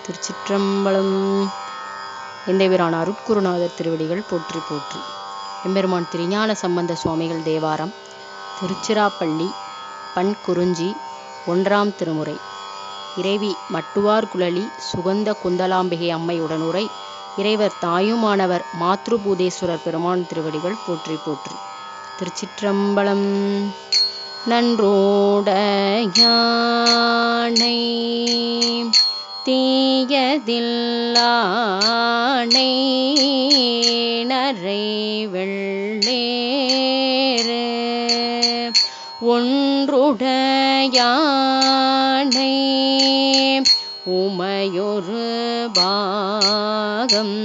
திருச்சிற்றம்பலம். எந்தைவரான அருட்குருநாதர் திருவடிகள் போற்றி போற்றி. எம்பெருமான் திருஞான சம்பந்த சுவாமிகள் தேவாரம். திருச்சிராப்பள்ளி பண் குறிஞ்சி. 1ஆம் திருமுறை. இறைவி மட்டுவார் குழலி சுகந்த குந்தலாம்பிகை அம்மை உடனுரை. இறைவர் தாயுமானவர் மாத்ருபூதேஸ்வரர் பெருமான் திருவடிகள் போற்றி போற்றி. திருச்சிற்றம்பலம். நன்றோடையானை தீயதில்லானை நரை வெள்ளேறு ஒன்றுடையானை உமையொரு பாகம்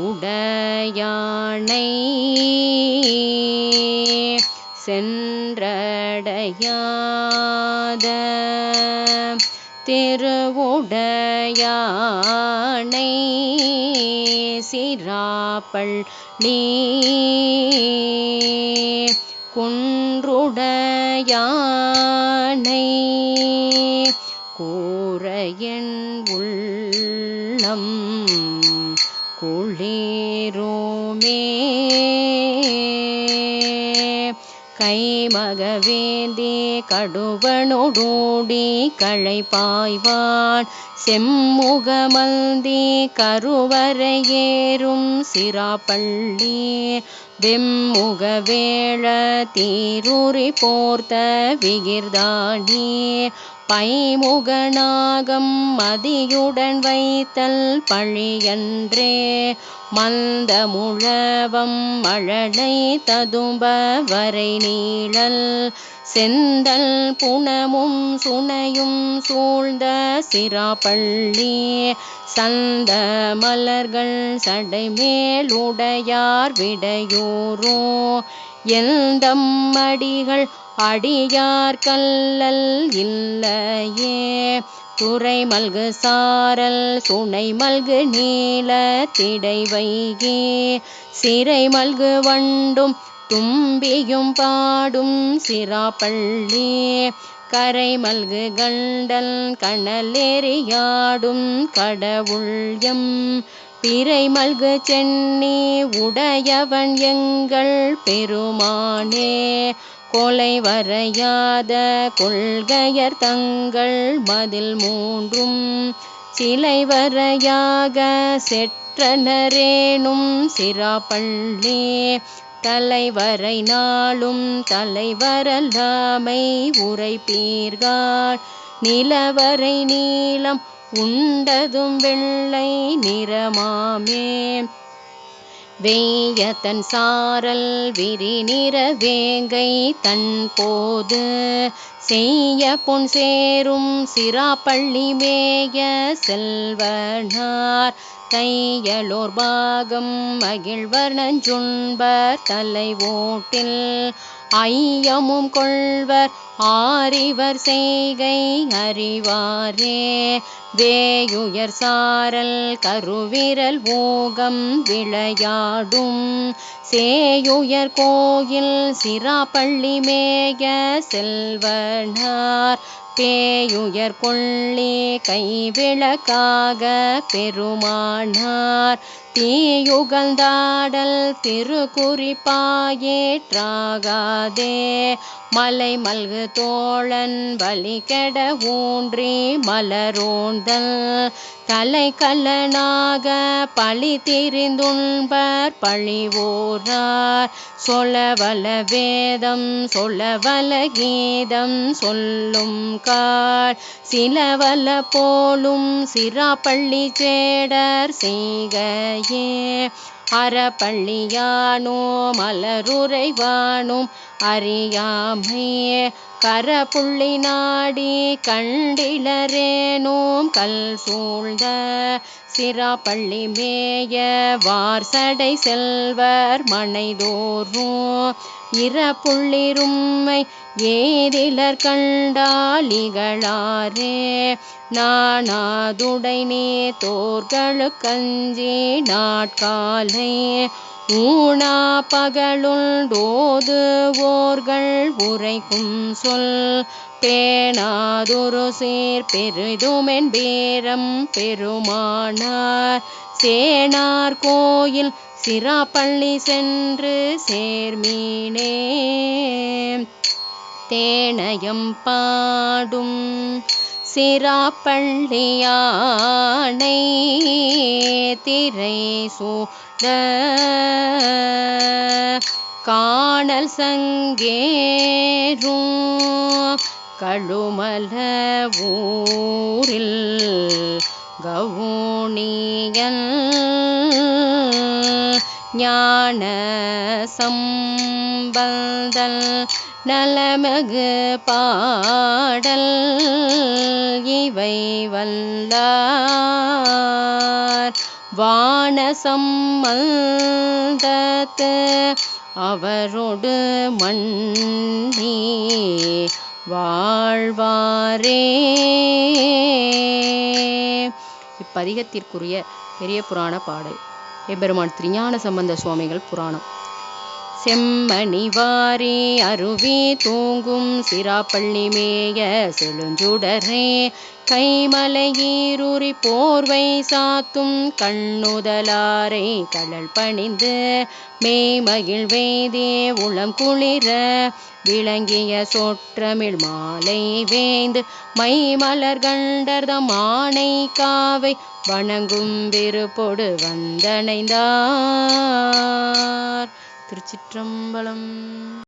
உடையானை சென்றடையாத திருவுடையானை சிராப்பள்ளி குன்றுடையானை கூரையன் உள்ளம் குளிருமே கைமகவேந்தி கடுவனொடூடி களைப்பாய்வான் செம்முகமல்தி கருவரையேறும் சிராப்பள்ளி வெம்முகவேள தீருரி போர்த்த விகிர்தானி பைமுகநாகம் மதியுடன் வைத்தல் பழியன்றே மந்த முழவம் மழலை ததும்ப வரை நீழல் செந்தல் புனமும் சுனையும் சூழ்ந்த சிராப்பள்ளி சந்த மலர்கள் சடைமேலுடையார் விடையூரோ எந்தம் அடிகள் அடியார் கல்லல் இல்லையே துறை மல்கு சாரல் சுனை மல்கு நீல திடை வைகி சிறை மல்கு வண்டும் தும்பியும் பாடும் சிராப்பள்ளி கரை மல்கு கண்டல் கணலேறியாடும் கடவுள்யம் பிறை மல்கு சென்னி உடையவன் எங்கள் பெருமானே கொலை வரையாத கொள்கையர் தங்கள் மதில் மூன்றும் சிலை வரையாக செற்றனரேனும் சிராப்பள்ளி தலைவரை நாளும் தலைவரல்லாமை உரைப்பீர்கள் நிலவரை நீளம் உண்டதும் வெள்ளை நிறமாமே வெய்ய தன் சாரல் விரி நிற வேங்கை தன் போது செய்ய பொன் சேரும் சிராப்பள்ளி மேய செல்வனார் தையலோர் பாகம் மகிழ்வர் நஞ்சுண்பர் தலை ஓட்டில் ஐயமும் கொள்வர் ஆரிவர் செய்கை அறிவாரே வேயுயர் சாரல் கருவிரல் ஓகம் விளையாடும் சேயுயர் கோயில் சிராப்பள்ளி மேய செல்வனார் பேயுயர் கொள்ளி கைவிளக்காக பெருமானார் தீயுகழ்ந்தாடல் திருக்குறிப்பாயேற்றாகாதே மலை மல்கு தோழன் வலி கெட ஊன்றி மலரோந்தல் தலை கல்லனாக பழி திரிந்துண்பர் பழிவோரார் சொல்லவல வேதம் சொல்லவல கீதம் சொல்லும் கால் சிலவல போலும் சிராப்பள்ளி சேடர் செய்கையே அறப்பள்ளியானோ மலருரைவானும் அறியாமையே கரப்புள்ளி நாடி கண்டிலரேனோம் கல் சூழ்ந்த சிராப்பள்ளி மேய வார்சடை செல்வர் மனைதோறும் இறப்புள்ளிரும்மை ஏதிலர் கண்டாலிகளாரே நானாதுடை நீ தோர்களுக்கஞ்சி நாட்காலை ஊனா பகலுள் ஓதுவோர்கள் உரைக்கும் சொல் பேணாதொரு சீர் பெரிதுமென் பேரம் பெருமானார் சேனார் கோயில் சிராப்பள்ளி சென்று சேர்மீனே. தேனயம் பாடும் சிராப்பள்ளி யானை திரை சூட காணல் சங்கேறும் கழுமல ஊரில் கவுனியன் ஞான சம்பந்தல் நலமகு பாடல் இவை வல்லார் வான சம்பந்தத்து அவரோடு மண்ணி வாழ்வாரே. இப்பதிகத்திற்குரிய பெரிய புராண பாடல் எம்பெருமான் திருஞான சம்பந்த சுவாமிகள் புராணம். செம்மணி வாரி அருவி தூங்கும் சிராப்பள்ளி மேய செழுஞ்சுடரே கைமலை ஈருரி போர்வை சாத்தும் கண்ணுதலாரை கடல் பணிந்து மேமகிழ் வேதே உளம் குளிர விளங்கிய சொற்றமிழ் மாலை வேந்து மைமலர் கண்டர்தம் ஆணை காவை வணங்கும் விருப்பொடு வந்தணைந்தார். திருச்சிற்றம்பலம்.